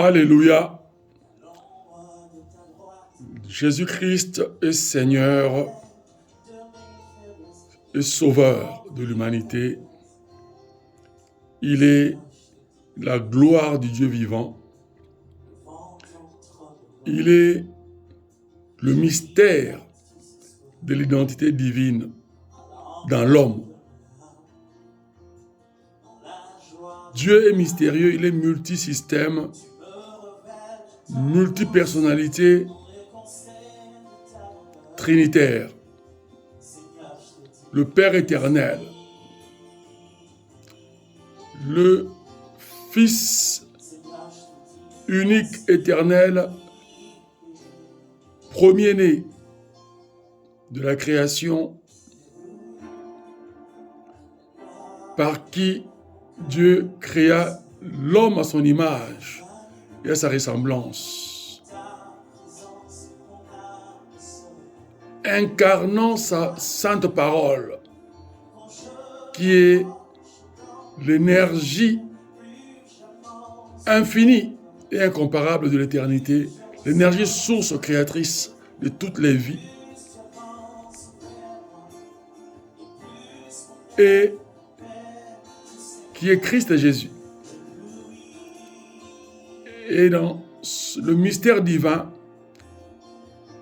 Alléluia. Jésus-Christ est Seigneur et Sauveur de l'humanité. Il est la gloire du Dieu vivant. Il est le mystère de l'identité divine dans l'homme. Dieu est mystérieux, il est multisystème, multipersonnalité, trinitaire. Le Père éternel, le Fils unique éternel, premier-né de la création, par qui Dieu créa l'homme à son image et à sa ressemblance, incarnant sa sainte parole, qui est l'énergie infinie et incomparable de l'éternité, l'énergie source créatrice de toutes les vies, et qui est Christ Jésus. Et dans le mystère divin,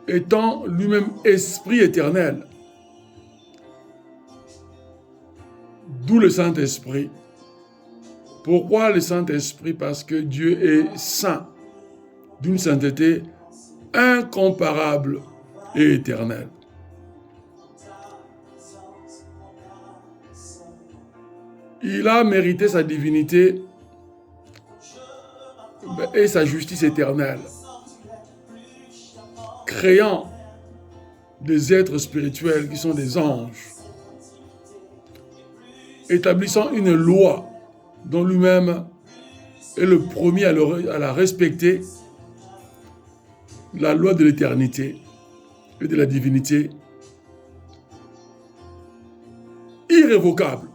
étant lui-même esprit éternel, d'où le Saint-Esprit. Pourquoi le Saint-Esprit? Parce que Dieu est saint, d'une sainteté incomparable et éternelle. Il a mérité sa divinité et sa justice éternelle, créant des êtres spirituels qui sont des anges, établissant une loi dont lui-même est le premier à la respecter, la loi de l'éternité et de la divinité, irrévocable.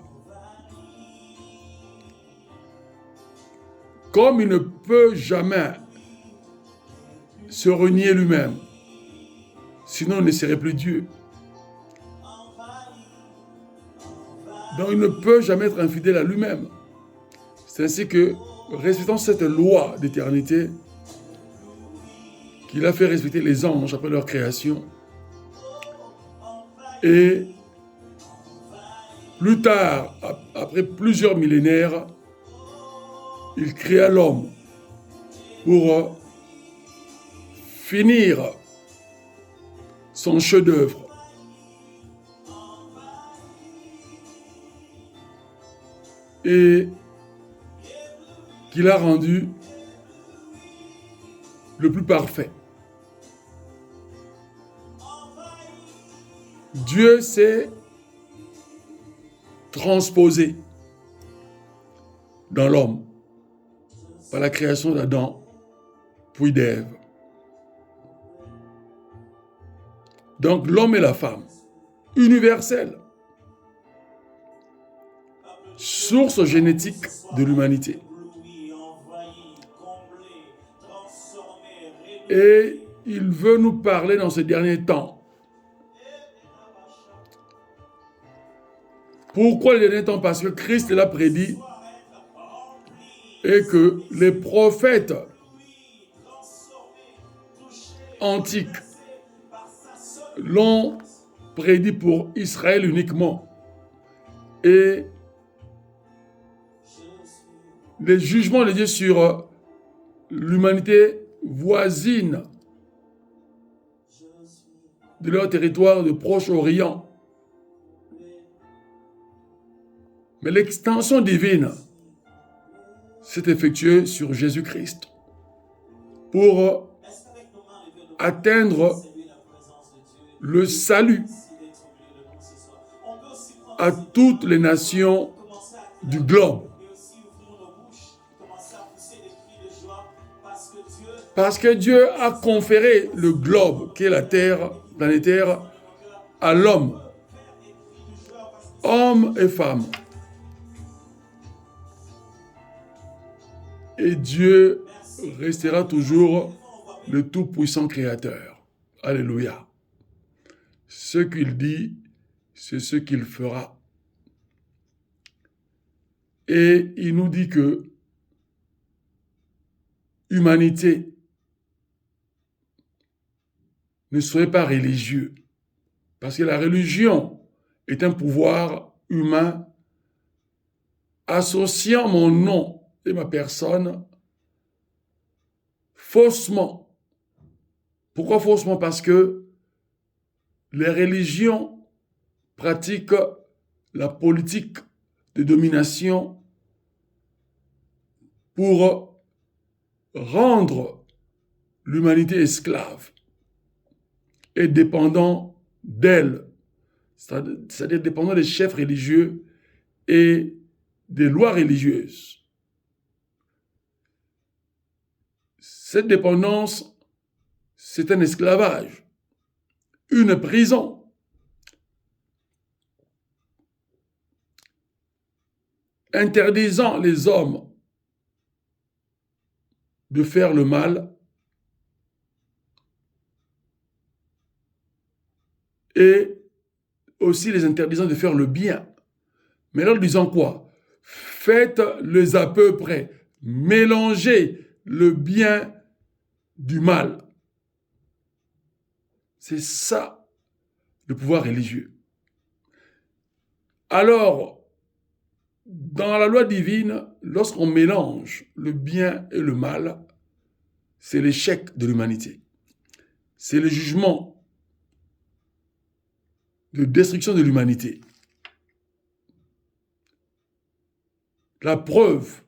Comme il ne peut jamais se renier lui-même, sinon il ne serait plus Dieu. Donc il ne peut jamais être infidèle à lui-même. C'est ainsi que, respectant cette loi d'éternité, qu'il a fait respecter les anges après leur création, et plus tard, après plusieurs millénaires, il créa l'homme pour finir son chef-d'œuvre. Et qu'il a rendu le plus parfait. Dieu s'est transposé dans l'homme par la création d'Adam, puis d'Ève. Donc l'homme et la femme, universels, source génétique de l'humanité. Et il veut nous parler dans ces derniers temps. Pourquoi les derniers temps? Parce que Christ l'a prédit et que les prophètes antiques l'ont prédit pour Israël uniquement. Et les jugements de Dieu sur l'humanité voisine de leur territoire de Proche-Orient. Mais l'extension divine s'est effectuée sur Jésus-Christ pour atteindre le salut à toutes les nations du globe. Parce que Dieu a conféré le globe, qui est la terre planétaire, à l'homme, hommes et femmes. Et Dieu restera toujours le tout-puissant Créateur. Alléluia. Ce qu'il dit, c'est ce qu'il fera. Et il nous dit que humanité, ne soyez pas religieux, parce que la religion est un pouvoir humain associant mon nom et ma personne faussement. Pourquoi faussement? Parce que les religions pratiquent la politique de domination pour rendre l'humanité esclave et dépendant d'elle, c'est-à-dire dépendant des chefs religieux et des lois religieuses. Cette dépendance, c'est un esclavage, une prison. Interdisant les hommes de faire le mal et aussi les interdisant de faire le bien. Mais leur disant quoi? Faites-les à peu près. Mélangez le bien du mal. C'est ça, le pouvoir religieux. Alors, dans la loi divine, lorsqu'on mélange le bien et le mal, c'est l'échec de l'humanité. C'est le jugement de destruction de l'humanité. La preuve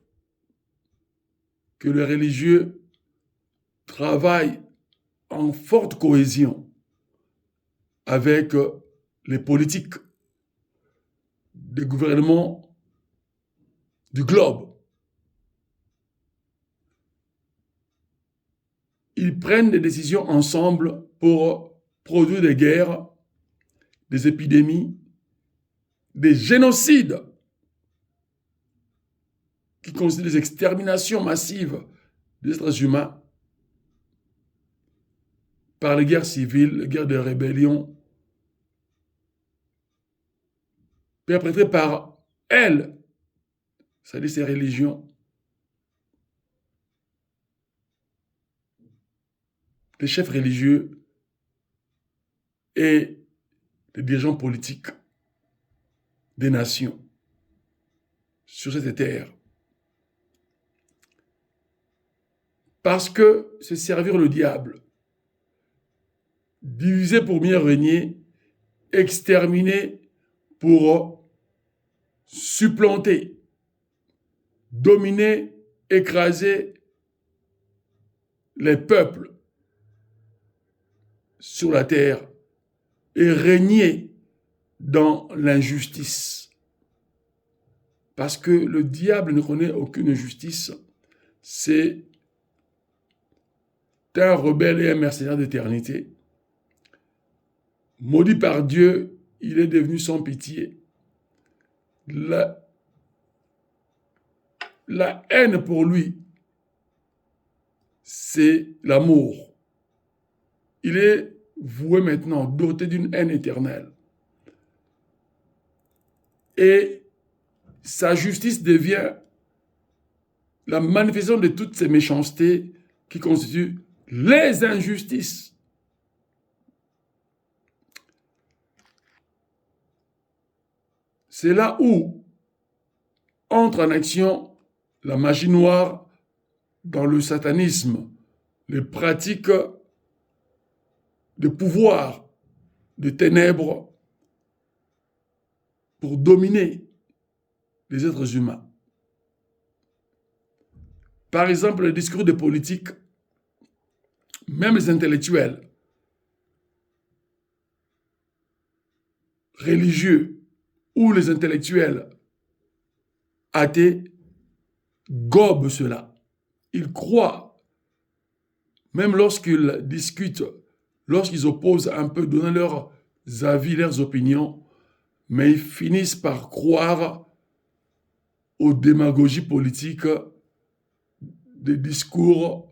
que les religieux travaillent en forte cohésion avec les politiques des gouvernements du globe. Ils prennent des décisions ensemble pour produire des guerres, des épidémies, des génocides qui constituent des exterminations massives des êtres humains par les guerres civiles, les guerres de rébellion, perpétrées par elles, c'est-à-dire ces religions, les chefs religieux et les dirigeants politiques des nations sur cette terre. Parce que c'est servir le diable, diviser pour mieux régner, exterminer pour supplanter, dominer, écraser les peuples sur la terre et régner dans l'injustice. Parce que le diable ne connaît aucune justice, c'est un rebelle et un mercenaire d'éternité. Maudit par Dieu, il est devenu sans pitié. La haine pour lui, c'est l'amour. Il est voué maintenant, doté d'une haine éternelle. Et sa justice devient la manifestation de toutes ces méchancetés qui constituent les injustices. C'est là où entre en action la magie noire dans le satanisme, les pratiques de pouvoir, de ténèbres pour dominer les êtres humains. Par exemple, les discours des politiques, même les intellectuels, religieux ou les intellectuels athées, gobent cela. Ils croient, même lorsqu'ils discutent, lorsqu'ils opposent un peu, donnant leurs avis, leurs opinions, mais ils finissent par croire aux démagogies politiques des discours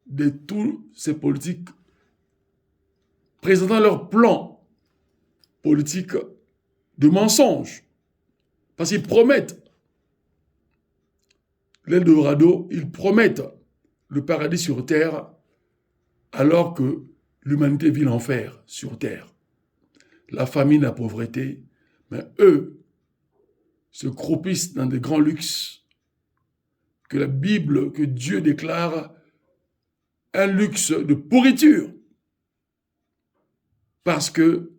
de tous ces politiques présentant leur plan politique de mensonge. Parce qu'ils promettent l'Eldorado, ils promettent le paradis sur terre, alors que l'humanité vit l'enfer sur terre. La famine, la pauvreté, mais eux se croupissent dans des grands luxes que la Bible, que Dieu déclare un luxe de pourriture, parce que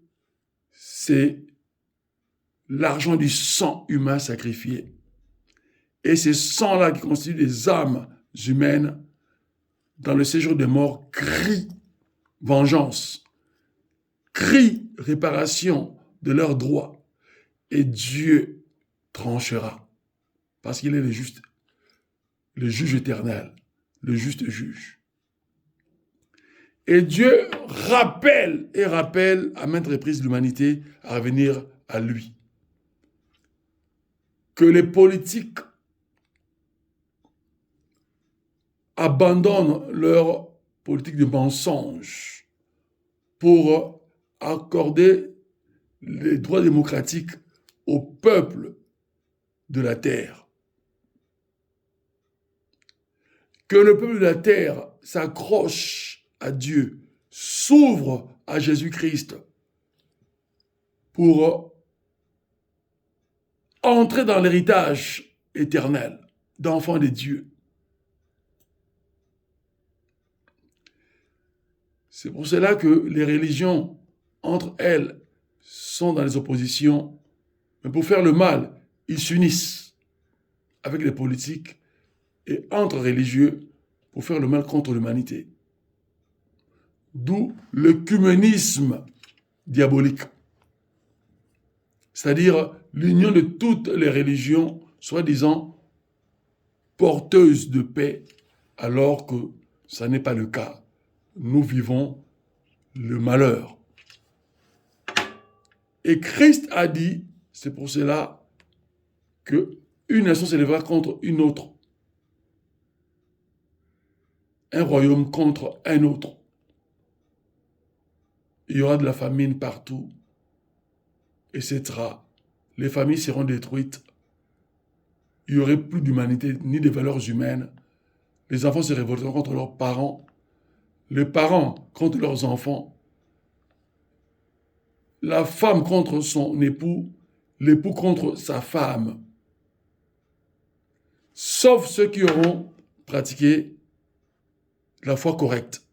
c'est l'argent du sang humain sacrifié. Et ces sangs-là qui constituent des âmes humaines, dans le séjour des morts, crient vengeance, crient réparation de leurs droits. Et Dieu tranchera, parce qu'il est le juge éternel, le juste juge. Et Dieu rappelle et rappelle à maintes reprises l'humanité à revenir à lui. Que les politiques abandonnent leur politique de mensonge pour accorder les droits démocratiques au peuple de la terre. Que le peuple de la terre s'accroche à Dieu, s'ouvre à Jésus-Christ pour entrer dans l'héritage éternel d'enfants de Dieu. C'est pour cela que les religions, entre elles, sont dans les oppositions. Mais pour faire le mal, ils s'unissent avec les politiques et entre religieux pour faire le mal contre l'humanité. D'où l'œcuménisme diabolique. C'est-à-dire l'union de toutes les religions, soi-disant porteuses de paix, alors que ça n'est pas le cas. Nous vivons le malheur. Et Christ a dit, c'est pour cela qu'une nation s'élèvera contre une autre. Un royaume contre un autre. Il y aura de la famine partout, etc. Les familles seront détruites. Il n'y aurait plus d'humanité ni de valeurs humaines. Les enfants se révolteront contre leurs parents. Les parents contre leurs enfants, la femme contre son époux, l'époux contre sa femme. Sauf ceux qui auront pratiqué la foi correcte,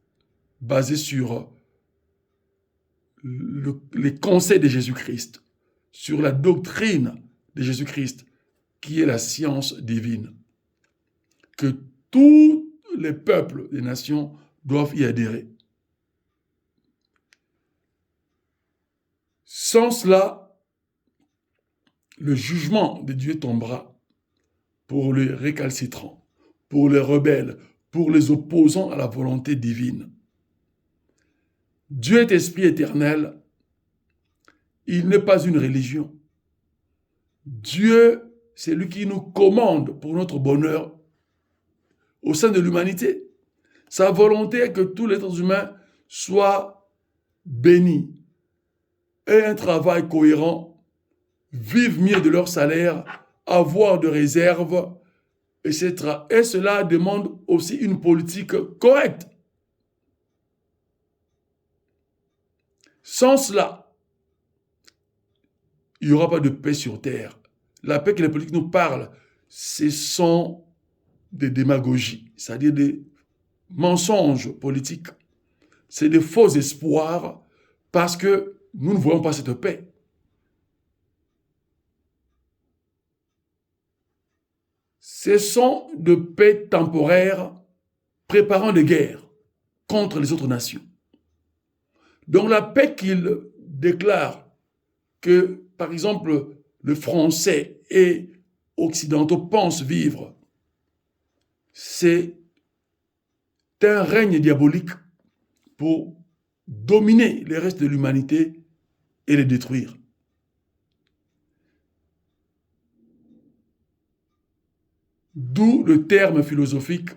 basée sur les conseils de Jésus-Christ, sur la doctrine de Jésus-Christ, qui est la science divine. Que tous les peuples des nations doivent y adhérer. Sans cela, le jugement de Dieu tombera pour les récalcitrants, pour les rebelles, pour les opposants à la volonté divine. Dieu est esprit éternel. Il n'est pas une religion. Dieu, c'est lui qui nous commande pour notre bonheur au sein de l'humanité. Sa volonté est que tous les êtres humains soient bénis, aient un travail cohérent, vivent mieux de leur salaire, avoir de réserves, etc. Et cela demande aussi une politique correcte. Sans cela, il n'y aura pas de paix sur terre. La paix que les politiques nous parlent, ce sont des démagogies, c'est-à-dire des mensonges politiques. C'est des faux espoirs parce que nous ne voyons pas cette paix. Ce sont de paix temporaires préparant des guerres contre les autres nations. Donc la paix qu'ils déclarent que, par exemple, le Français et occidentaux pensent vivre, c'est un règne diabolique pour dominer les restes de l'humanité et les détruire. D'où le terme philosophique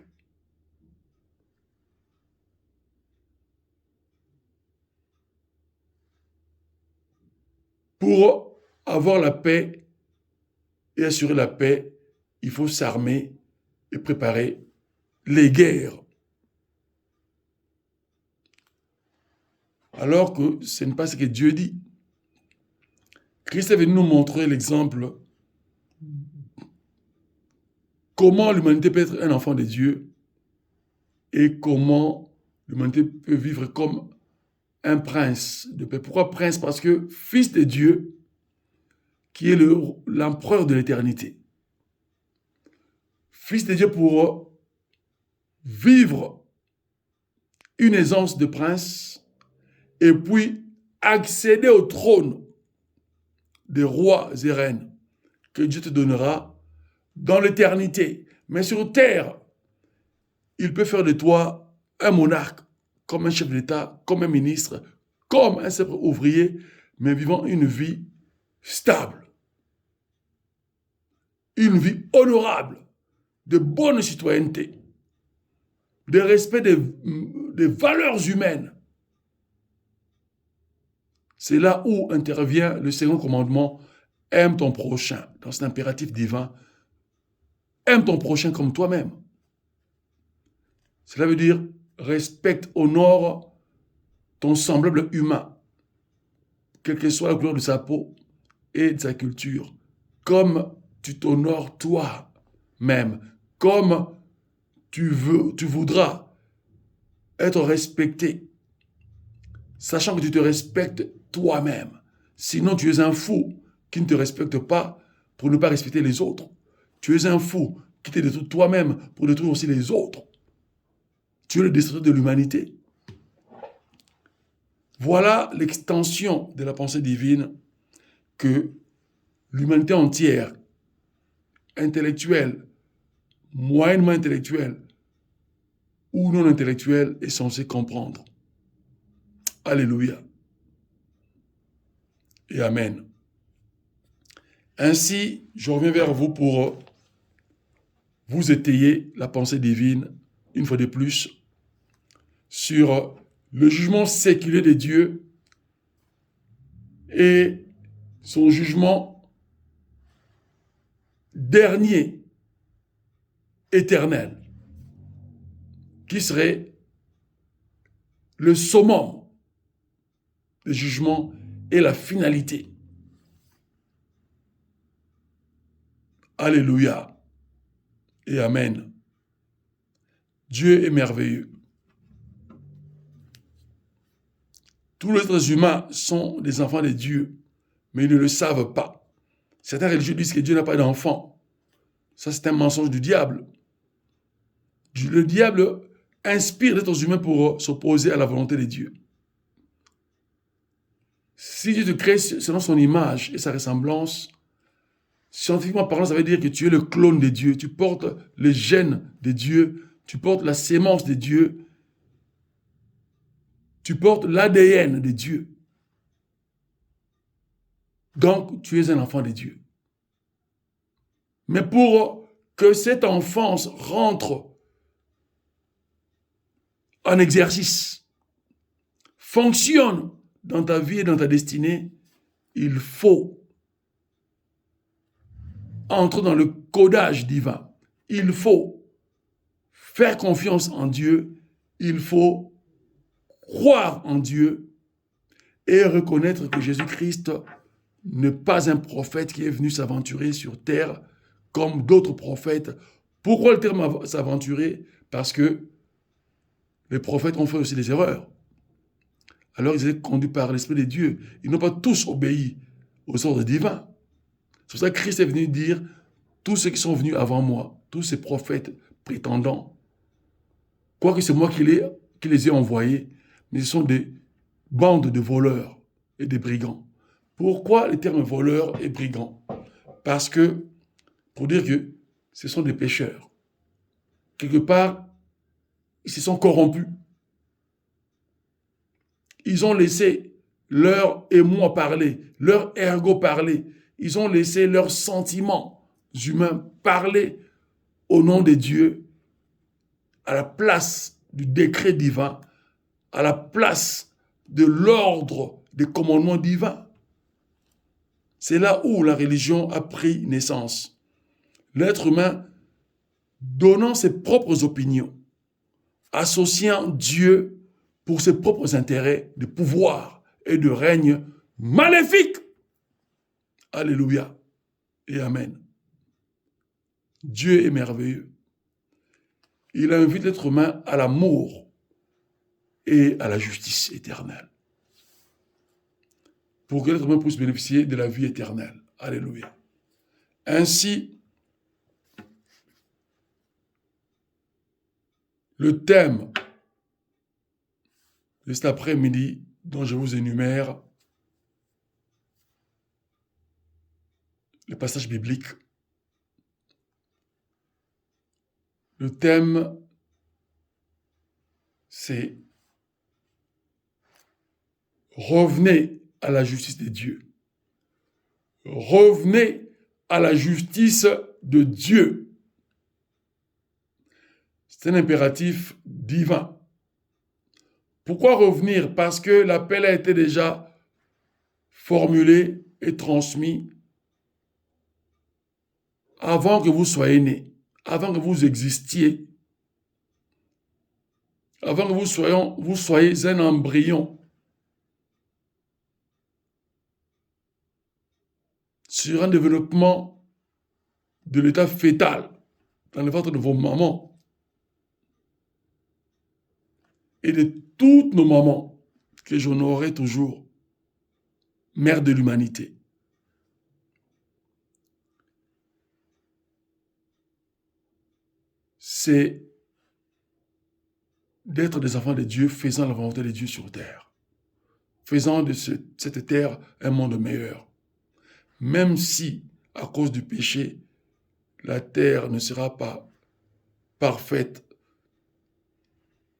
pour avoir la paix et assurer la paix, il faut s'armer et préparer les guerres. Alors que ce n'est pas ce que Dieu dit. Christ est venu nous montrer l'exemple comment l'humanité peut être un enfant de Dieu et comment l'humanité peut vivre comme un prince de paix. Pourquoi prince? Parce que fils de Dieu, qui est l'empereur de l'éternité. Fils de Dieu pour vivre une aisance de prince et puis accéder au trône des rois et reines que Dieu te donnera dans l'éternité. Mais sur terre, il peut faire de toi un monarque, comme un chef d'État, comme un ministre, comme un simple ouvrier, mais vivant une vie stable, une vie honorable, de bonne citoyenneté, de respect des valeurs humaines. C'est là où intervient le second commandement, aime ton prochain, dans cet impératif divin, aime ton prochain comme toi-même. Cela veut dire, respecte, honore ton semblable humain, quelle que soit la couleur de sa peau et de sa culture, comme tu t'honores toi-même, comme tu voudras être respecté, sachant que tu te respectes toi-même. Sinon, tu es un fou qui ne te respecte pas pour ne pas respecter les autres. Tu es un fou qui te détruit toi-même pour détruire aussi les autres. Tu es le destructeur de l'humanité. Voilà l'extension de la pensée divine que l'humanité entière, intellectuelle, moyennement intellectuelle ou non intellectuelle, est censée comprendre. Alléluia. Et Amen. Ainsi, je reviens vers vous pour vous étayer la pensée divine, une fois de plus, sur le jugement séculier de Dieu et son jugement dernier, éternel, qui serait le summum des jugements et la finalité. Alléluia et Amen. Dieu est merveilleux. Tous les êtres humains sont des enfants de Dieu, mais ils ne le savent pas. Certains religieux disent que Dieu n'a pas d'enfant. Ça, c'est un mensonge du diable. Le diable inspire les êtres humains pour s'opposer à la volonté de Dieu. Si Dieu te crée selon son image et sa ressemblance, scientifiquement parlant, ça veut dire que tu es le clone de Dieu. Tu portes les gènes de Dieu. Tu portes la sémence de Dieu. Tu portes l'ADN de Dieu. Donc, tu es un enfant de Dieu. Mais pour que cette enfance rentre en exercice, fonctionne dans ta vie et dans ta destinée, il faut entrer dans le codage divin. Il faut faire confiance en Dieu. Il faut croire en Dieu et reconnaître que Jésus-Christ n'est pas un prophète qui est venu s'aventurer sur terre comme d'autres prophètes. Pourquoi le terme s'aventurer? Parce que les prophètes ont fait aussi des erreurs. Alors ils étaient conduits par l'Esprit de Dieu. Ils n'ont pas tous obéi aux ordres divins. C'est pour ça que Christ est venu dire, tous ceux qui sont venus avant moi, tous ces prophètes prétendants, quoique c'est moi qui les ai envoyés, mais ce sont des bandes de voleurs et de brigands. Pourquoi le terme voleur et brigand? Parce que, pour dire que ce sont des pécheurs. Quelque part, ils se sont corrompus. Ils ont laissé leur émoi parler, leur ergo parler. Ils ont laissé leurs sentiments humains parler au nom de Dieu, à la place du décret divin, à la place de l'ordre des commandements divins. C'est là où la religion a pris naissance. L'être humain donnant ses propres opinions, associant Dieu pour ses propres intérêts de pouvoir et de règne maléfique. Alléluia et Amen. Dieu est merveilleux. Il invite l'être humain à l'amour et à la justice éternelle, pour que l'être humain puisse bénéficier de la vie éternelle. Alléluia. Ainsi, le thème de cet après-midi dont je vous énumère le passage biblique, le thème, c'est revenez à la justice de Dieu. Revenez à la justice de Dieu. C'est un impératif divin. Pourquoi revenir? Parce que l'appel a été déjà formulé et transmis avant que vous soyez nés, avant que vous existiez, avant que vous soyez un embryon sur un développement de l'état fœtal dans le ventre de vos mamans et de toutes nos mamans que j'honorerai toujours, mère de l'humanité. C'est d'être des enfants de Dieu faisant la volonté de Dieu sur terre, faisant de cette terre un monde meilleur. Même si, à cause du péché, la terre ne sera pas parfaite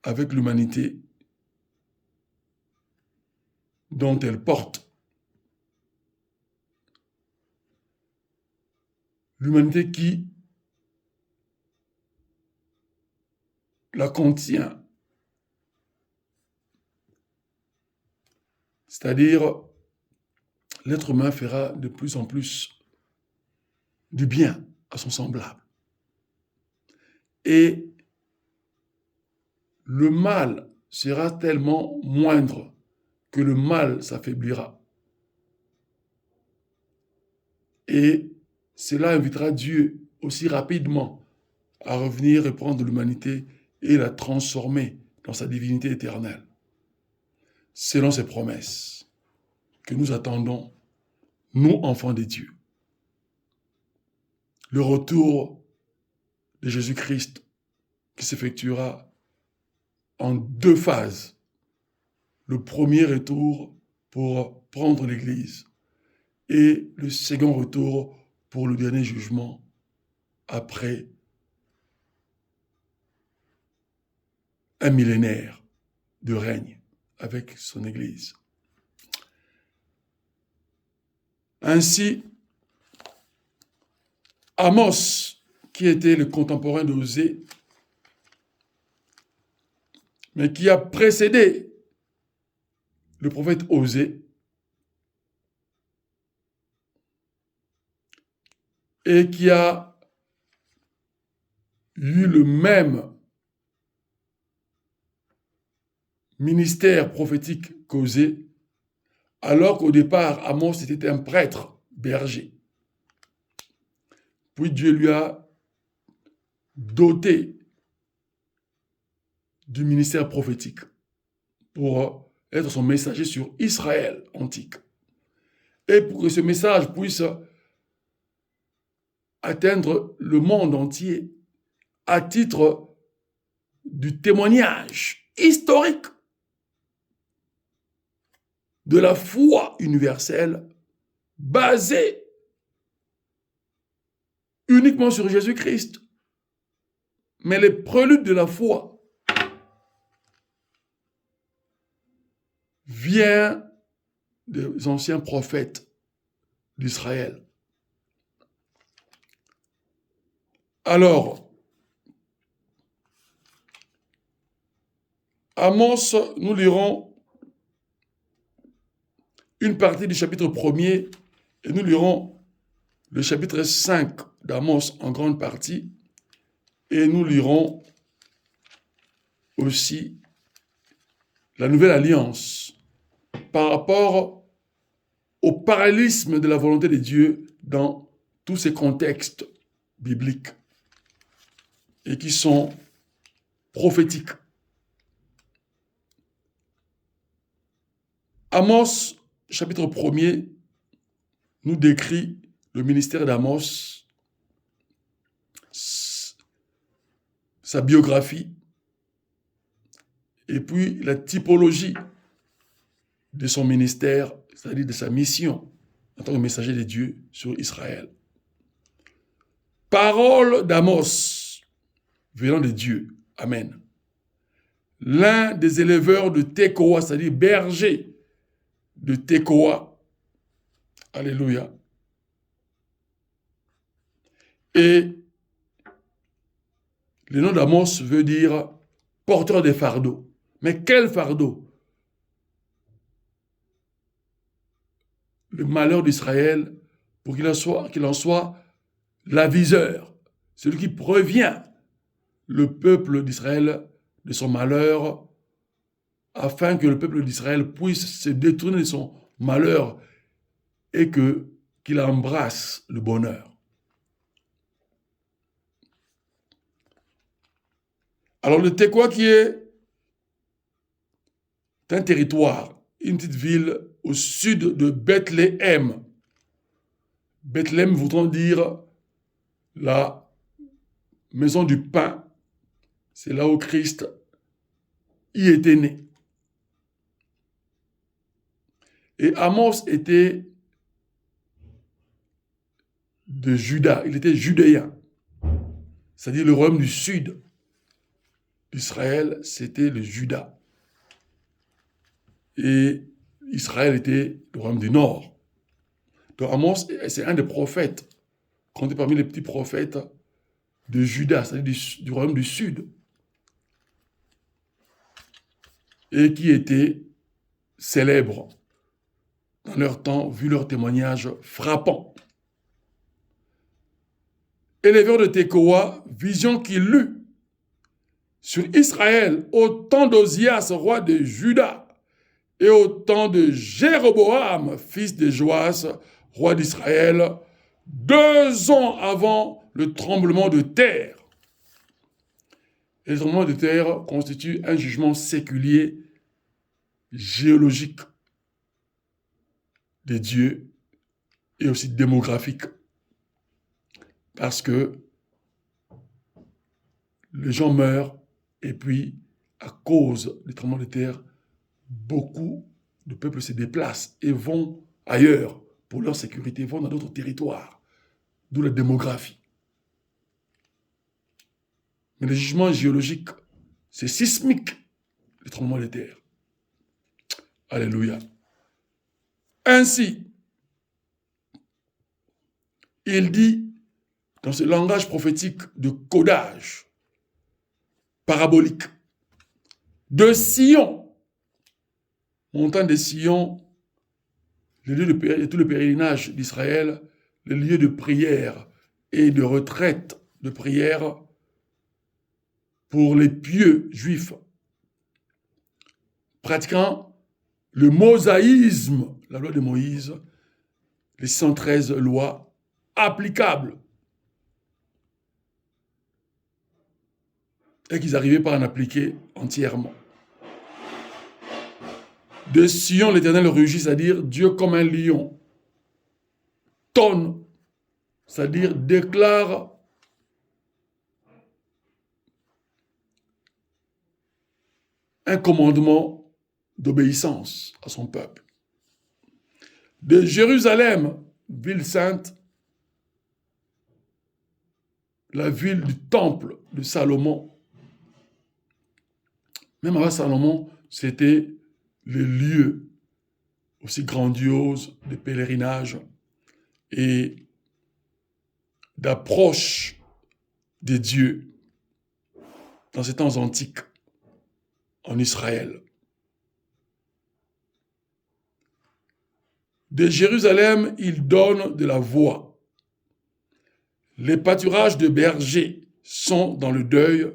avec l'humanité dont elle porte. L'humanité qui la contient. C'est-à-dire, l'être humain fera de plus en plus du bien à son semblable. Et le mal sera tellement moindre que le mal s'affaiblira. Et cela invitera Dieu aussi rapidement à revenir et prendre l'humanité et la transformer dans sa divinité éternelle, selon ses promesses que nous attendons, nous, enfants de Dieu. Le retour de Jésus-Christ qui s'effectuera en 2 phases. Le premier retour pour prendre l'Église et le second retour pour le dernier jugement après un millénaire de règne avec son Église. Ainsi, Amos, qui était le contemporain d'Osée, mais qui a précédé le prophète Osée, et qui a eu le même ministère prophétique qu'Osée, alors qu'au départ, Amos était un prêtre berger. Puis Dieu lui a doté du ministère prophétique pour être son messager sur Israël antique. Et pour que ce message puisse atteindre le monde entier à titre du témoignage historique de la foi universelle basée uniquement sur Jésus-Christ. Mais les préludes de la foi viennent des anciens prophètes d'Israël. Alors, Amos, nous lirons une partie du chapitre 1er et nous lirons le chapitre 5 d'Amos en grande partie et nous lirons aussi la Nouvelle Alliance par rapport au parallélisme de la volonté de Dieu dans tous ces contextes bibliques et qui sont prophétiques. Amos, chapitre 1er, nous décrit le ministère d'Amos, sa biographie, et puis la typologie de son ministère, c'est-à-dire de sa mission en tant que messager de Dieu sur Israël. Parole d'Amos, venant de Dieu. Amen. L'un des éleveurs de Tekoa, c'est-à-dire berger de Tekoa. Alléluia. Et le nom d'Amos veut dire porteur des fardeaux. Mais quel fardeau? Le malheur d'Israël, pour qu'il en soit l'aviseur, celui qui prévient le peuple d'Israël de son malheur, afin que le peuple d'Israël puisse se détourner de son malheur et qu'il embrasse le bonheur. Alors le Tekoa qui est un territoire, une petite ville au sud de Bethléem. Bethléem voudrait dire la maison du pain. C'est là où Christ y était né. Et Amos était de Juda, il était judéen, c'est-à-dire le royaume du sud d'Israël, c'était le Juda. Et Israël était le royaume du nord. Donc Amos, c'est un des prophètes, compté parmi les petits prophètes de Juda, c'est-à-dire du royaume du sud, et qui était célèbre dans leur temps, vu leurs témoignages frappants. Éleveur de Tekoa, vision qu'il eut sur Israël au temps d'Ozias, roi de Juda, et au temps de Jéroboam, fils de Joas, roi d'Israël, 2 ans avant le tremblement de terre. Et le tremblement de terre constitue un jugement séculier, géologique de Dieu et aussi démographique. Parce que les gens meurent et puis, à cause du tremblement de terre, beaucoup de peuples se déplacent et vont ailleurs pour leur sécurité, vont dans d'autres territoires, d'où la démographie. Mais le jugement géologique, c'est sismique, le tremblement de terre. Alléluia. Ainsi, il dit, dans ce langage prophétique de codage parabolique, de Sion, montagne de Sion, le lieu de tout le pèlerinage d'Israël, le lieu de prière et de retraite de prière pour les pieux juifs, pratiquant le mosaïsme, la loi de Moïse, les 113 lois applicables, et qu'ils arrivaient pas à en appliquer entièrement. De Sion, l'Éternel rugit, c'est-à-dire Dieu comme un lion, tonne, c'est-à-dire déclare un commandement d'obéissance à son peuple. De Jérusalem, ville sainte, la ville du temple de Salomon. Même avant Salomon, c'était le lieu aussi grandiose de pèlerinage et d'approche de Dieu dans ces temps antiques, en Israël. De Jérusalem, il donne de la voix. Les pâturages de bergers sont dans le deuil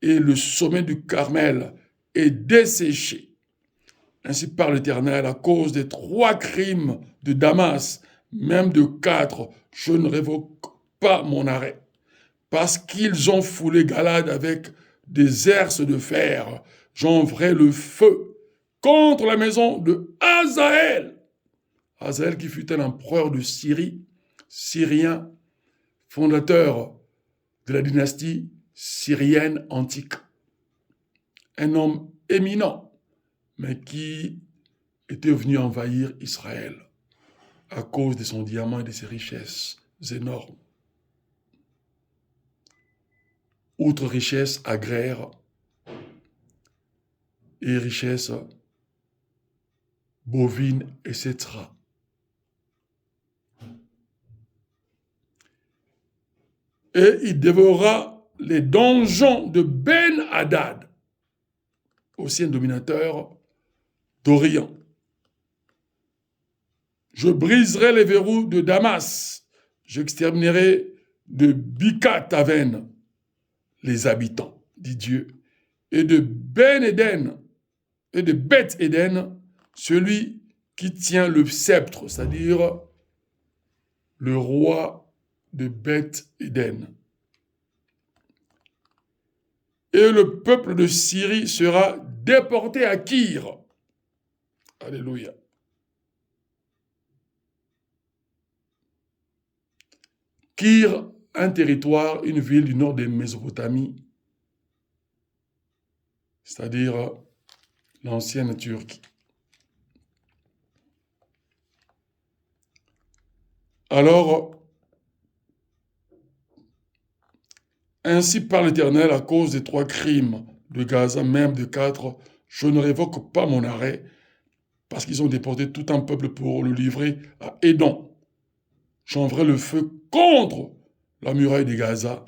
et le sommet du Carmel est desséché. Ainsi parle l'Éternel, à cause des 3 crimes de Damas, même de 4, je ne révoque pas mon arrêt. Parce qu'ils ont foulé Galade avec des herses de fer, j'enverrai le feu contre la maison de Hazaël. Hazaël qui fut un empereur de Syrie, syrien, fondateur de la dynastie syrienne antique. Un homme éminent, mais qui était venu envahir Israël à cause de son diamant et de ses richesses énormes. Outre richesses agraires et richesses bovines, etc. Et il dévora les donjons de Ben-Hadad, aussi un dominateur d'Orient. Je briserai les verrous de Damas, j'exterminerai de Bikat-Aven les habitants, dit Dieu, et de Ben-Eden, et de Beth-Eden, celui qui tient le sceptre, c'est-à-dire le roi de Beth-Eden. Et le peuple de Syrie sera déporté à Kyr. Alléluia. Kyr, un territoire, une ville du nord de Mésopotamie, c'est-à-dire l'ancienne Turquie. Alors, ainsi parle l'Éternel, à cause des 3 crimes de Gaza, même de 4, je ne révoque pas mon arrêt, parce qu'ils ont déporté tout un peuple pour le livrer à Édom. J'enverrai le feu contre la muraille de Gaza,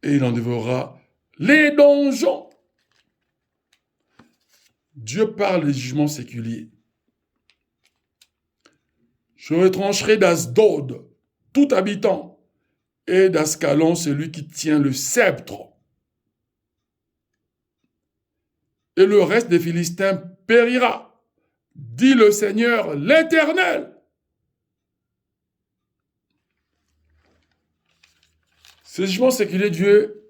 et il en dévorera les donjons. Dieu parle des jugements séculiers. Je retrancherai d'Asdod tout habitant, et d'Ascalon celui qui tient le sceptre. Et le reste des Philistins périra, dit le Seigneur l'Éternel. Ces jugements séculiers, Dieu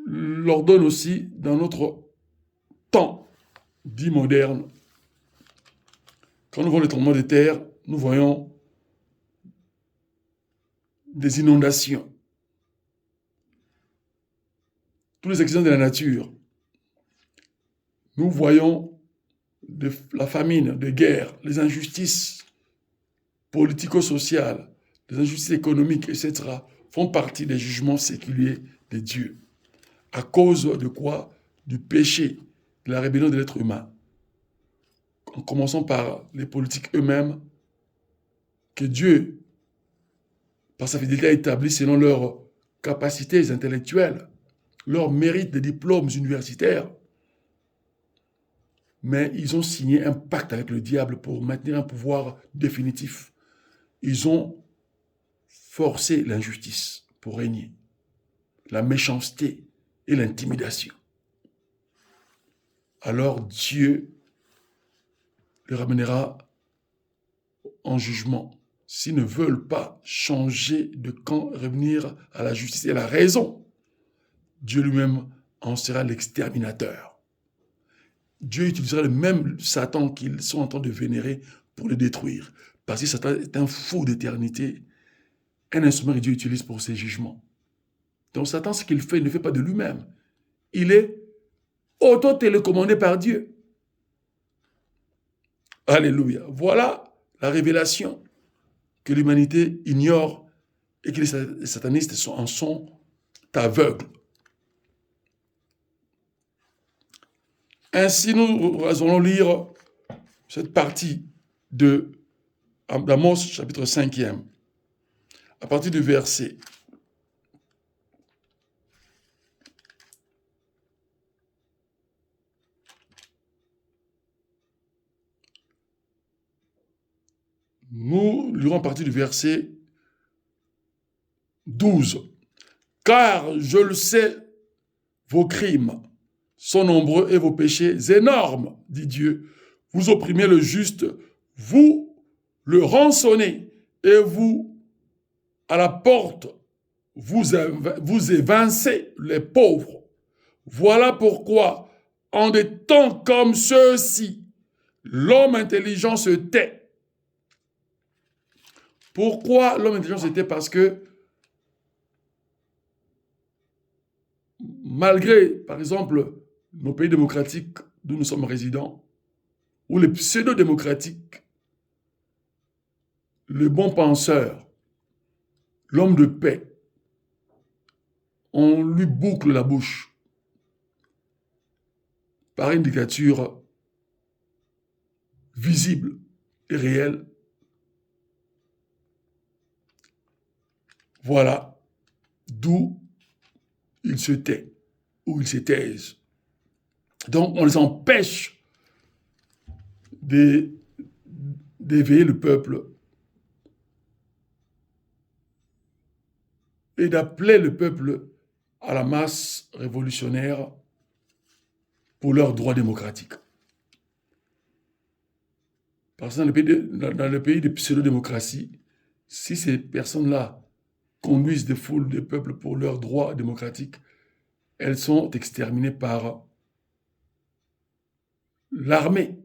l'ordonne aussi dans notre temps dit moderne. Quand nous voyons les tremblements de terre, nous voyons des inondations, tous les accidents de la nature. Nous voyons la famine, des guerres, les injustices politico-sociales, les injustices économiques, etc., font partie des jugements séculiers de Dieu. À cause de quoi? Du péché, de la rébellion de l'être humain. En commençant par les politiques eux-mêmes, que Dieu, par sa fidélité, a établi selon leurs capacités intellectuelles, leurs mérites de diplômes universitaires. Mais ils ont signé un pacte avec le diable pour maintenir un pouvoir définitif. Ils ont forcé l'injustice pour régner, la méchanceté et l'intimidation. Alors Dieu les ramènera en jugement s'ils ne veulent pas changer de camp, revenir à la justice et à la raison. Dieu lui-même en sera l'exterminateur. Dieu utilisera le même Satan qu'ils sont en train de vénérer pour le détruire. Parce que Satan est un fou d'éternité, un instrument que Dieu utilise pour ses jugements. Donc Satan, ce qu'il fait, il ne fait pas de lui-même. Il est auto-télécommandé par Dieu. Alléluia. Voilà la révélation que l'humanité ignore et que les satanistes en sont aveugles. Ainsi, nous allons lire cette partie d'Amos, chapitre 5e, à partir du verset nous lirons à partir du verset 12. Car je le sais, vos crimes sont nombreux et vos péchés énormes, dit Dieu. Vous opprimez le juste, vous le rançonnez et vous, à la porte, vous évincez les pauvres. Voilà pourquoi, en des temps comme ceux-ci, l'homme intelligent se tait. Pourquoi l'homme intelligent se tait? Parce que malgré, par exemple, nos pays démocratiques d'où nous sommes résidents, ou les pseudo-démocratiques, le bon penseur, l'homme de paix, on lui boucle la bouche par une dictature visible et réelle. Voilà d'où ils se tait, ou ils se taisent. Donc on les empêche d'éveiller le peuple et d'appeler le peuple à la masse révolutionnaire pour leurs droits démocratiques. Parce que dans le pays de pseudo-démocratie, si ces personnes-là conduisent des foules de peuples pour leurs droits démocratiques, elles sont exterminées par l'armée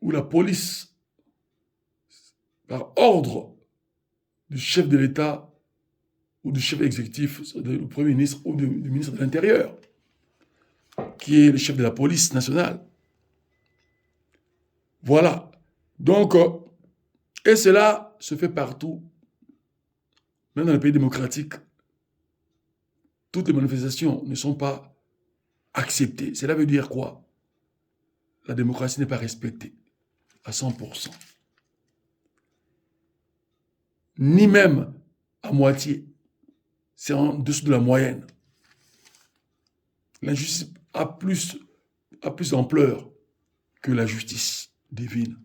ou la police, par ordre du chef de l'État ou du chef exécutif, du Premier ministre ou du ministre de l'Intérieur, qui est le chef de la police nationale. Voilà. Donc, et cela se fait partout, même dans les pays démocratiques. Toutes les manifestations ne sont pas acceptées. Cela veut dire quoi? La démocratie n'est pas respectée à 100%. Ni même à moitié. C'est en dessous de la moyenne. L'injustice a plus d'ampleur que la justice divine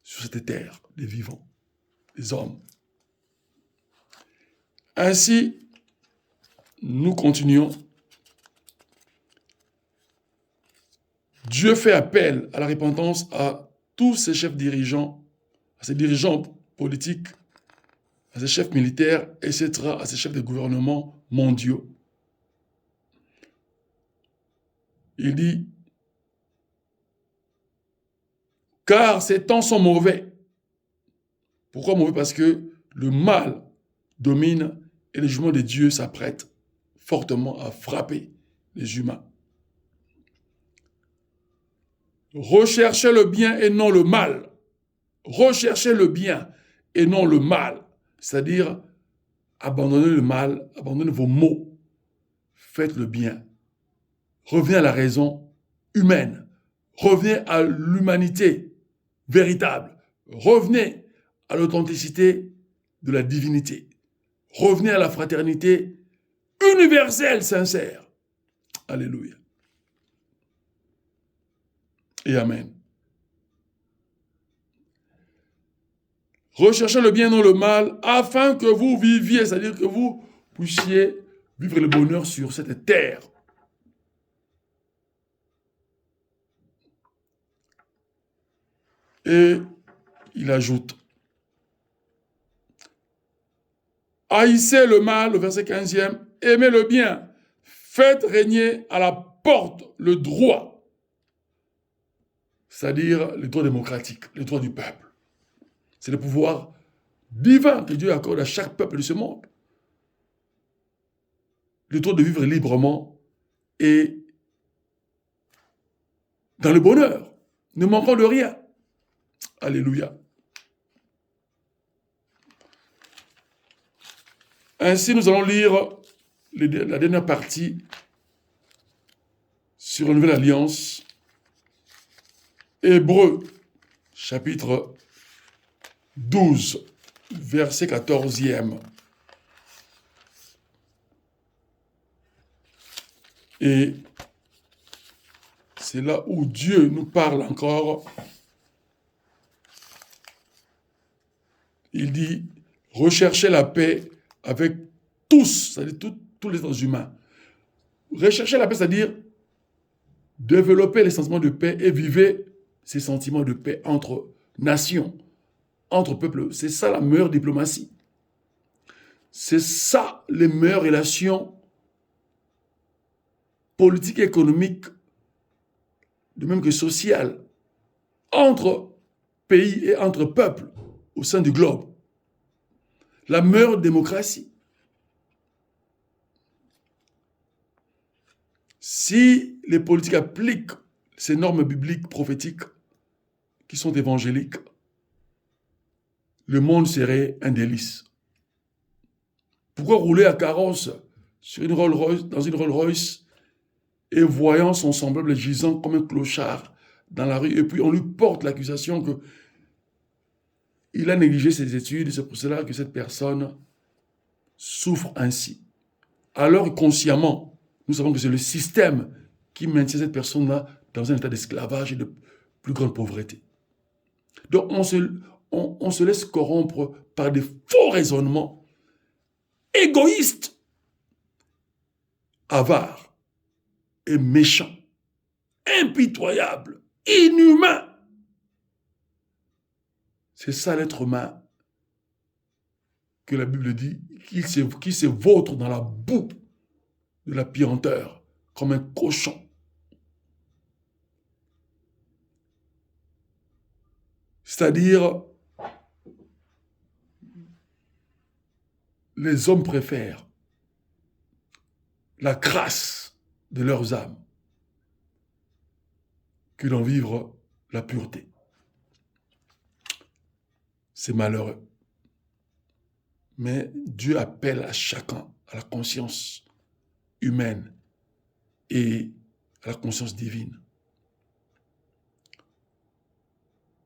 sur cette terre des vivants, des hommes. Ainsi, nous continuons. Dieu fait appel à la repentance à tous ces chefs dirigeants, à ces dirigeants politiques, à ces chefs militaires, etc., à ces chefs de gouvernement mondiaux. Il dit, car ces temps sont mauvais. Pourquoi mauvais? Parce que le mal domine et le jugement de Dieu s'apprête fortement à frapper les humains. Recherchez le bien et non le mal. Recherchez le bien et non le mal. C'est-à-dire, abandonnez le mal, abandonnez vos maux. Faites le bien. Revenez à la raison humaine. Revenez à l'humanité véritable. Revenez à l'authenticité de la divinité. Revenez à la fraternité universelle, sincère. Alléluia. Et amen. Recherchez le bien, non le mal, afin que vous viviez, c'est-à-dire que vous puissiez vivre le bonheur sur cette terre. Et il ajoute, haïssez le mal, le verset 15e, aimez le bien, faites régner à la porte le droit, c'est-à-dire le droit démocratique, le droit du peuple. C'est le pouvoir divin que Dieu accorde à chaque peuple de ce monde. Le droit de vivre librement et dans le bonheur, ne manquant de rien. Alléluia. Ainsi, nous allons lire la dernière partie sur la Nouvelle Alliance. Hébreux, chapitre 12, verset 14e. Et c'est là où Dieu nous parle encore il dit recherchez la paix avec tous, c'est-à-dire tous les êtres humains. Rechercher la paix, c'est-à-dire développer les sentiments de paix et vivre ces sentiments de paix entre nations, entre peuples. C'est ça la meilleure diplomatie. C'est ça les meilleures relations politiques et économiques, de même que sociales, entre pays et entre peuples au sein du globe. La meilleure démocratie. Si les politiques appliquent ces normes bibliques prophétiques qui sont évangéliques, le monde serait un délice. Pourquoi rouler à carrosse sur dans une Rolls-Royce et voyant son semblable gisant comme un clochard dans la rue, et puis on lui porte l'accusation qu'il a négligé ses études, et c'est pour cela que cette personne souffre ainsi. Alors consciemment, nous savons que c'est le système qui maintient cette personne-là dans un état d'esclavage et de plus grande pauvreté. Donc on se laisse corrompre par des faux raisonnements égoïstes, avares et méchants, impitoyables, inhumains. C'est ça l'être humain que la Bible dit, qui se vautre dans la boue de la puanteur, comme un cochon. C'est-à-dire, les hommes préfèrent la grâce de leurs âmes que d'en vivre la pureté. C'est malheureux. Mais Dieu appelle à chacun à la conscience humaine et à la conscience divine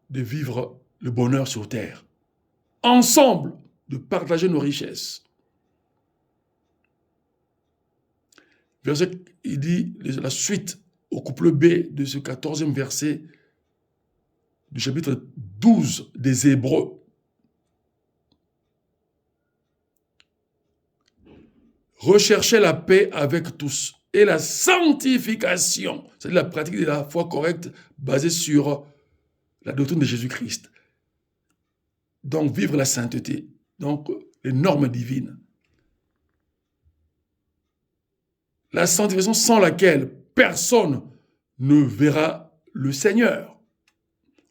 de vivre le bonheur sur terre, ensemble, de partager nos richesses. Verset, il dit la suite au couple B de ce 14e verset du chapitre 12 des Hébreux. Recherchez la paix avec tous et la sanctification, c'est-à-dire la pratique de la foi correcte basée sur la doctrine de Jésus-Christ. Donc, vivre la sainteté, donc les normes divines. La sanctification sans laquelle personne ne verra le Seigneur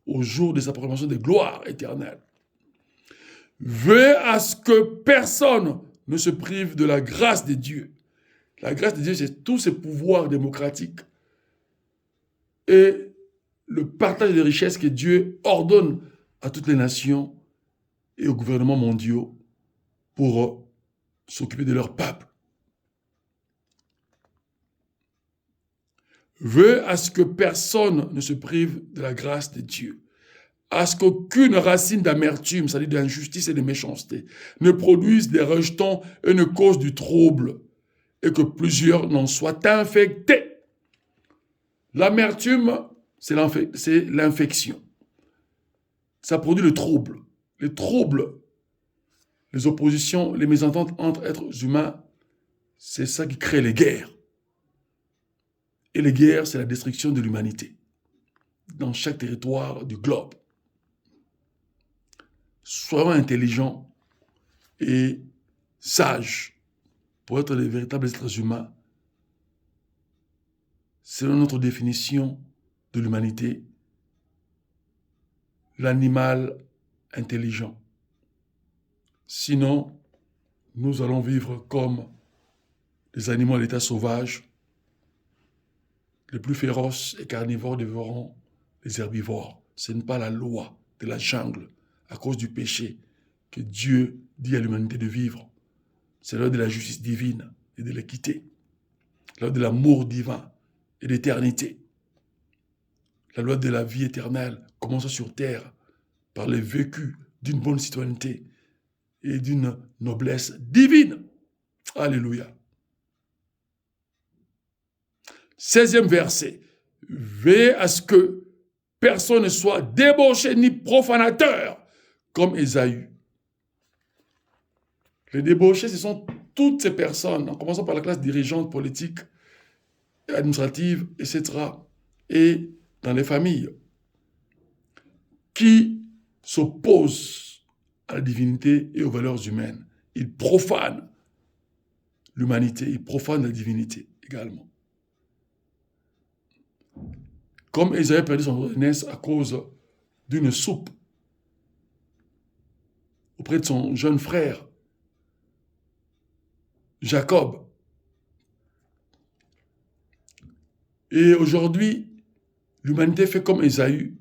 au jour de sa proclamation de gloire éternelle. Veillez à ce que personne ne se prive de la grâce de Dieu. La grâce de Dieu, c'est tous ces pouvoirs démocratiques et le partage des richesses que Dieu ordonne à toutes les nations et aux gouvernements mondiaux pour s'occuper de leur peuple. Veut à ce que personne ne se prive de la grâce de Dieu, à ce qu'aucune racine d'amertume, c'est-à-dire d'injustice et de méchanceté, ne produise des rejetons et ne cause du trouble, et que plusieurs n'en soient infectés. L'amertume, c'est l'infection. Ça produit le trouble. Les troubles, les oppositions, les mésententes entre êtres humains, c'est ça qui crée les guerres. Et les guerres, c'est la destruction de l'humanité dans chaque territoire du globe. Soyons intelligents et sages pour être les véritables êtres humains. Selon notre définition de l'humanité, l'animal intelligent. Sinon, nous allons vivre comme des animaux à l'état sauvage. Les plus féroces et carnivores dévoreront les herbivores. Ce n'est pas la loi de la jungle, à cause du péché, que Dieu dit à l'humanité de vivre. C'est l'heure de la justice divine et de l'équité, l'heure de l'amour divin et d'éternité. La loi de la vie éternelle commence sur terre par le vécu d'une bonne citoyenneté et d'une noblesse divine. Alléluia. 16e verset. Veillez à ce que personne ne soit débauché ni profanateur comme Ésaü, Les débauchés, ce sont toutes ces personnes, en commençant par la classe dirigeante, politique, administrative, etc., et dans les familles, qui s'opposent à la divinité et aux valeurs humaines. Ils profanent l'humanité, ils profanent la divinité également. Comme Ésaü a perdu son droit d'aînesse à cause d'une soupe auprès de son jeune frère, Jacob. Et aujourd'hui, l'humanité fait comme Ésaü.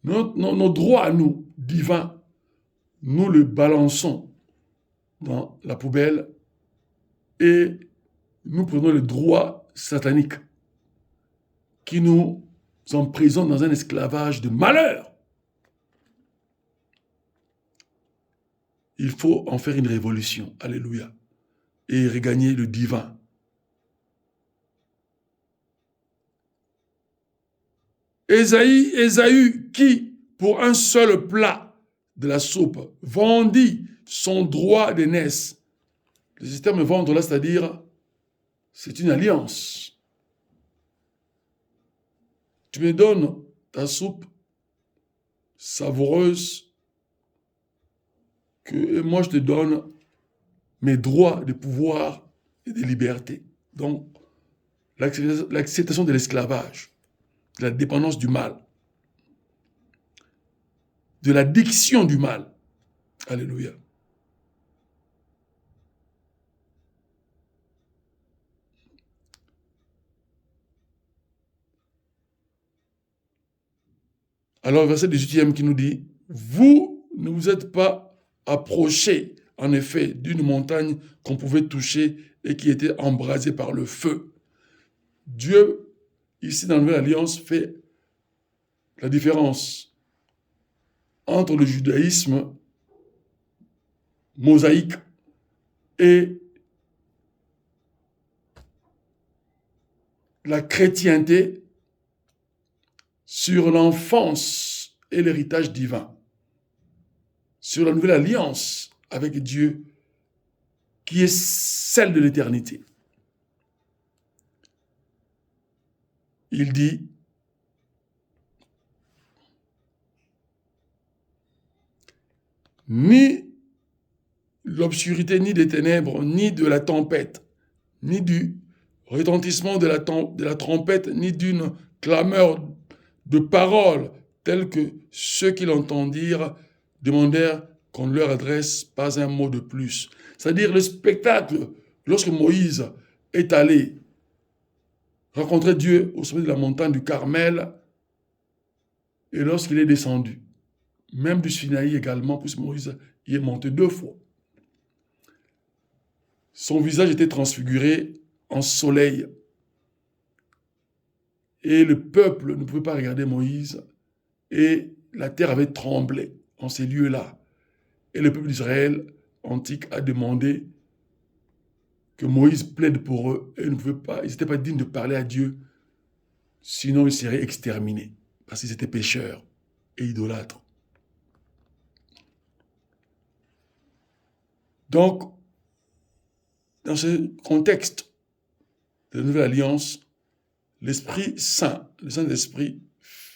Nos droits à nous, divins, nous le balançons dans la poubelle et nous prenons les droits sataniques qui nous emprisonnent dans un esclavage de malheur. Il faut en faire une révolution, alléluia, et regagner le divin. Ésaü qui, pour un seul plat de la soupe, vendit son droit d'aînesse. Le système de vendre là, c'est-à-dire, c'est une alliance. Tu me donnes ta soupe savoureuse et moi je te donne mes droits de pouvoir et de liberté. Donc, l'acceptation de l'esclavage, de la dépendance du mal, de l'addiction du mal. Alléluia. Alors, verset 18e qui nous dit, vous ne vous êtes pas approchés, en effet, d'une montagne qu'on pouvait toucher et qui était embrasée par le feu. Dieu, ici dans la Nouvelle Alliance, fait la différence entre le judaïsme mosaïque et la chrétienté sur l'enfance et l'héritage divin, sur la nouvelle alliance avec Dieu qui est celle de l'éternité. Il dit, ni l'obscurité, ni des ténèbres, ni de la tempête, ni du retentissement de la trompette, ni d'une clameur de paroles telles que ceux qui l'entendirent demandèrent qu'on ne leur adresse pas un mot de plus. C'est-à-dire le spectacle, lorsque Moïse est allé rencontrer Dieu au sommet de la montagne du Carmel et lorsqu'il est descendu, même du Sinaï également, puisque Moïse y est monté 2 fois. Son visage était transfiguré en soleil. Et le peuple ne pouvait pas regarder Moïse. Et la terre avait tremblé en ces lieux-là. Et le peuple d'Israël antique a demandé que Moïse plaide pour eux. Et ils n'étaient pas dignes de parler à Dieu. Sinon, ils seraient exterminés. Parce qu'ils étaient pécheurs et idolâtres. Donc, dans ce contexte de la Nouvelle Alliance, l'Esprit Saint, le Saint-Esprit,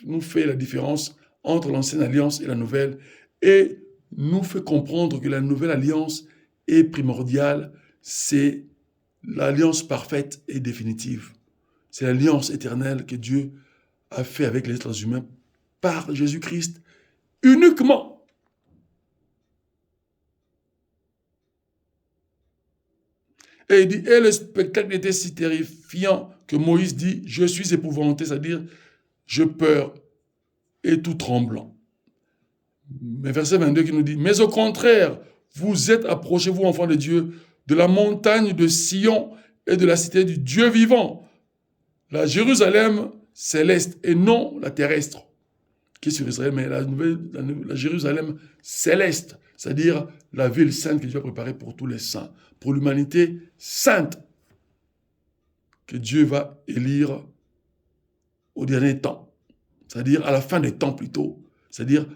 nous fait la différence entre l'Ancienne Alliance et la Nouvelle et nous fait comprendre que la Nouvelle Alliance est primordiale, c'est l'alliance parfaite et définitive. C'est l'alliance éternelle que Dieu a fait avec les êtres humains par Jésus-Christ uniquement. Et il dit, et le spectacle était si terrifiant que Moïse dit, je suis épouvanté, c'est-à-dire, je peur et tout tremblant. Mais verset 22 qui nous dit, mais au contraire, vous êtes approchés, vous enfants de Dieu, de la montagne de Sion et de la cité du Dieu vivant, la Jérusalem céleste et non la terrestre, qui est sur Israël, mais la Jérusalem céleste, c'est-à-dire la ville sainte que Dieu a préparée pour tous les saints, pour l'humanité sainte, que Dieu va élire au dernier temps, c'est-à-dire à la fin des temps plutôt, c'est-à-dire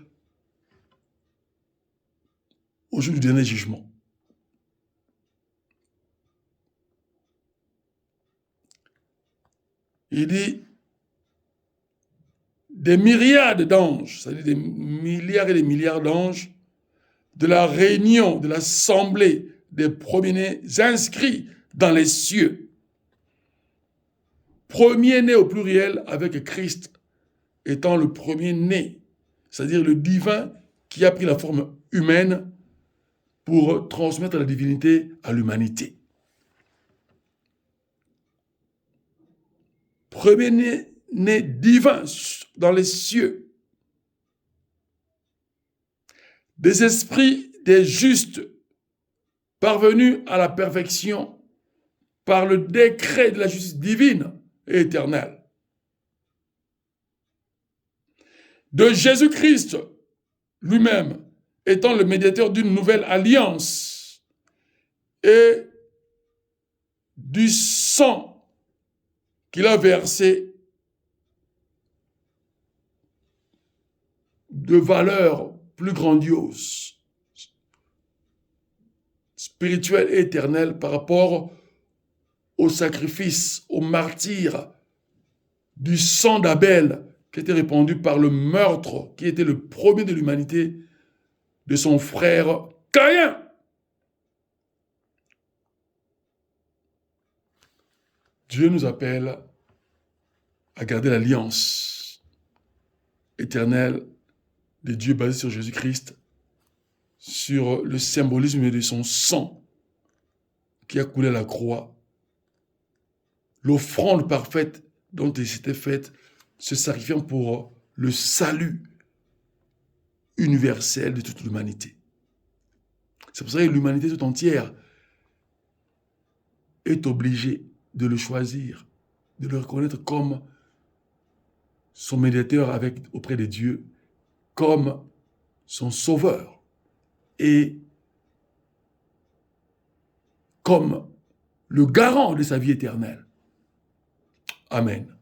au jour du dernier jugement. il dit des myriades d'anges, c'est-à-dire des milliards et des milliards d'anges, de la réunion, de l'assemblée des premiers-nés inscrits dans les cieux. Premier-né au pluriel avec Christ étant le premier-né, c'est-à-dire le divin qui a pris la forme humaine pour transmettre la divinité à l'humanité. Premier-né divin dans les cieux. Des esprits des justes parvenus à la perfection par le décret de la justice divine et éternelle. De Jésus-Christ lui-même étant le médiateur d'une nouvelle alliance et du sang qu'il a versé de valeur plus grandiose, spirituelle et éternelle par rapport au sacrifice, au martyre du sang d'Abel qui était répandu par le meurtre, qui était le premier de l'humanité, de son frère Caïn. Dieu nous appelle à garder l'alliance éternelle de Dieu basée sur Jésus-Christ, sur le symbolisme de son sang qui a coulé à la croix, l'offrande parfaite dont il s'était faite, se sacrifiant pour le salut universel de toute l'humanité. C'est pour ça que l'humanité tout entière est obligée de le choisir, de le reconnaître comme son médiateur auprès de Dieu, comme son sauveur et comme le garant de sa vie éternelle. Amen.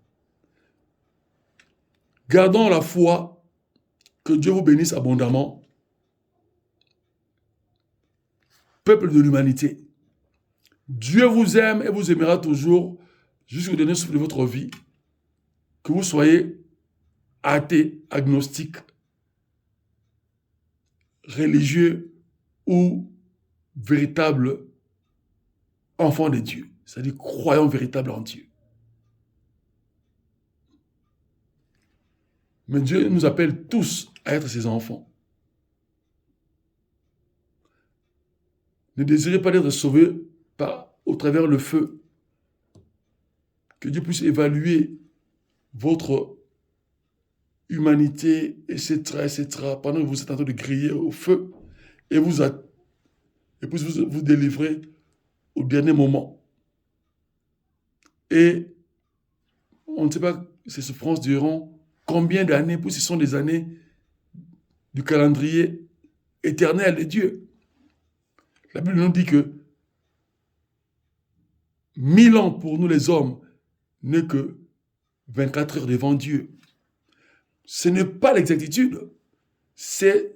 Gardons la foi. Que Dieu vous bénisse abondamment. Peuple de l'humanité, Dieu vous aime et vous aimera toujours jusqu'au dernier souffle de votre vie. Que vous soyez athée, agnostique, religieux ou véritable enfant de Dieu, c'est-à-dire croyant véritable en Dieu. Mais Dieu nous appelle tous à être ses enfants. Ne désirez pas d'être sauvés au travers le feu. Que Dieu puisse évaluer votre humanité, etc., pendant que vous êtes en train de griller au feu et puisse vous délivrer au dernier moment. Et on ne sait pas ces souffrances dureront combien d'années, puis ce sont des années du calendrier éternel de Dieu. La Bible nous dit que 1000 ans pour nous les hommes n'est que 24 heures devant Dieu. Ce n'est pas l'exactitude, c'est-à-dire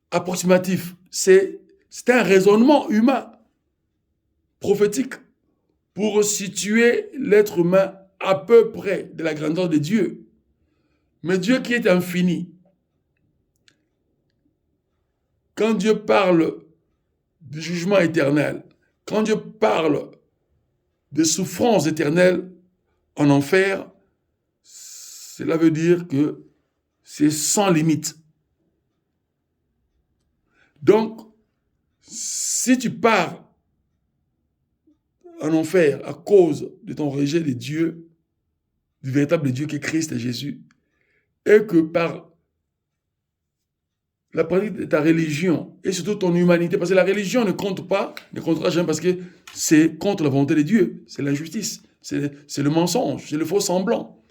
approximatif. C'est un raisonnement humain, prophétique, pour situer l'être humain à peu près de la grandeur de Dieu. Mais Dieu qui est infini, quand Dieu parle du jugement éternel, quand Dieu parle des souffrances éternelles en enfer, cela veut dire que c'est sans limite. Donc, si tu pars en enfer à cause de ton rejet de Dieu, du véritable Dieu qui est Christ et Jésus, et que par la pratique de ta religion et surtout ton humanité, parce que la religion ne comptera jamais parce que c'est contre la volonté de Dieu, c'est l'injustice, c'est le mensonge, c'est le faux semblant.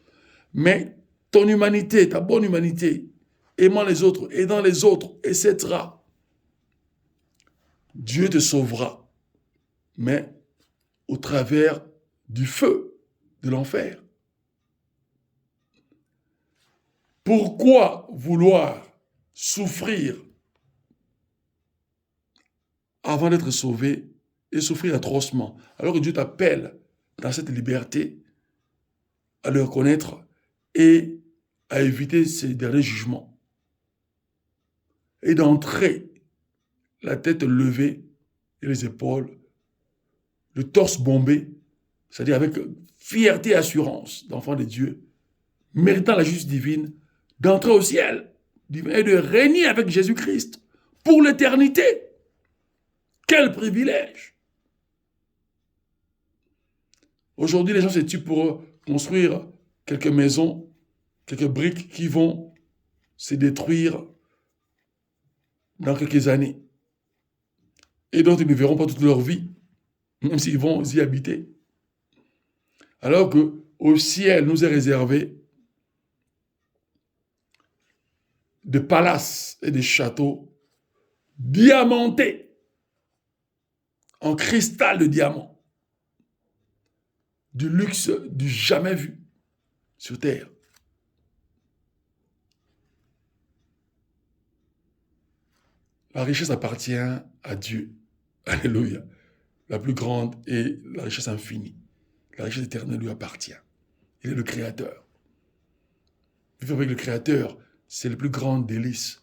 Mais ton humanité, ta bonne humanité, aimant les autres, aidant les autres, etc., Dieu te sauvera, mais au travers du feu de l'enfer. Pourquoi vouloir souffrir avant d'être sauvé et souffrir atrocement. Alors que Dieu t'appelle dans cette liberté à le reconnaître et à éviter ces derniers jugements. Et d'entrer la tête levée et les épaules, le torse bombé, c'est-à-dire avec fierté et assurance d'enfant de Dieu, méritant la justice divine, d'entrer au ciel et de régner avec Jésus-Christ pour l'éternité. Quel privilège! Aujourd'hui, les gens se tuent pour construire quelques maisons, quelques briques qui vont se détruire dans quelques années et dont ils ne verront pas toute leur vie, même s'ils vont y habiter. Alors qu'au ciel nous est réservé des palaces et des châteaux diamantés en cristal de diamant, du luxe du jamais vu sur terre. La richesse appartient à Dieu. Alléluia. La plus grande et la richesse infinie. La richesse éternelle lui appartient. Il est le Créateur. Vivre avec le Créateur, c'est le plus grand délice.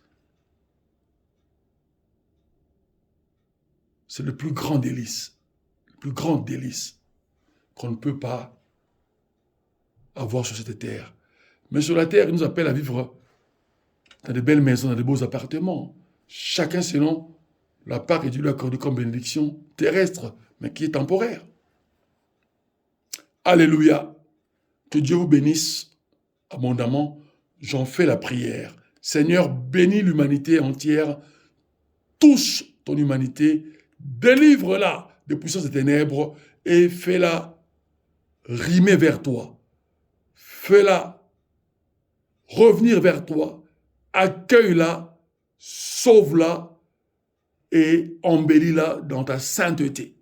C'est le plus grand délice. Le plus grand délice qu'on ne peut pas avoir sur cette terre. Mais sur la terre, il nous appelle à vivre dans de belles maisons, dans de beaux appartements. Chacun selon la part que Dieu lui a accordée comme bénédiction terrestre, mais qui est temporaire. Alléluia. Que Dieu vous bénisse abondamment. J'en fais la prière. Seigneur, bénis l'humanité entière. Touche ton humanité. Délivre-la des puissances des ténèbres et fais-la rimer vers toi. Fais-la revenir vers toi. Accueille-la, sauve-la et embellis-la dans ta sainteté.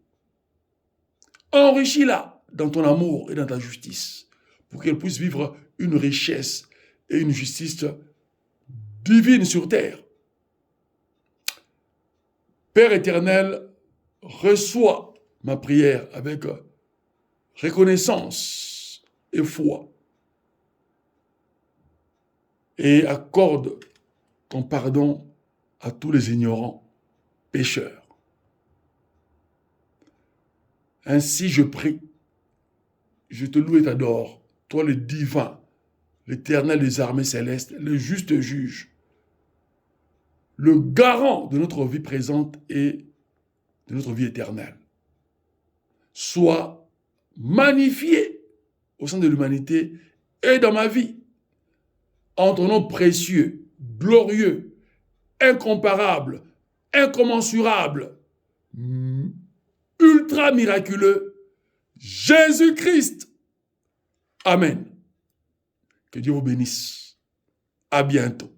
Enrichis-la dans ton amour et dans ta justice pour qu'elle puisse vivre une richesse et une justice divine sur terre. Père éternel, reçois ma prière avec reconnaissance et foi et accorde ton pardon à tous les ignorants pécheurs. Ainsi je prie, je te loue et t'adore, toi le divin, l'Éternel des armées célestes, le juste juge, le garant de notre vie présente et de notre vie éternelle. Sois magnifié au sein de l'humanité et dans ma vie, en ton nom précieux, glorieux, incomparable, incommensurable, ultra miraculeux, Jésus-Christ. Amen. Que Dieu vous bénisse. À bientôt.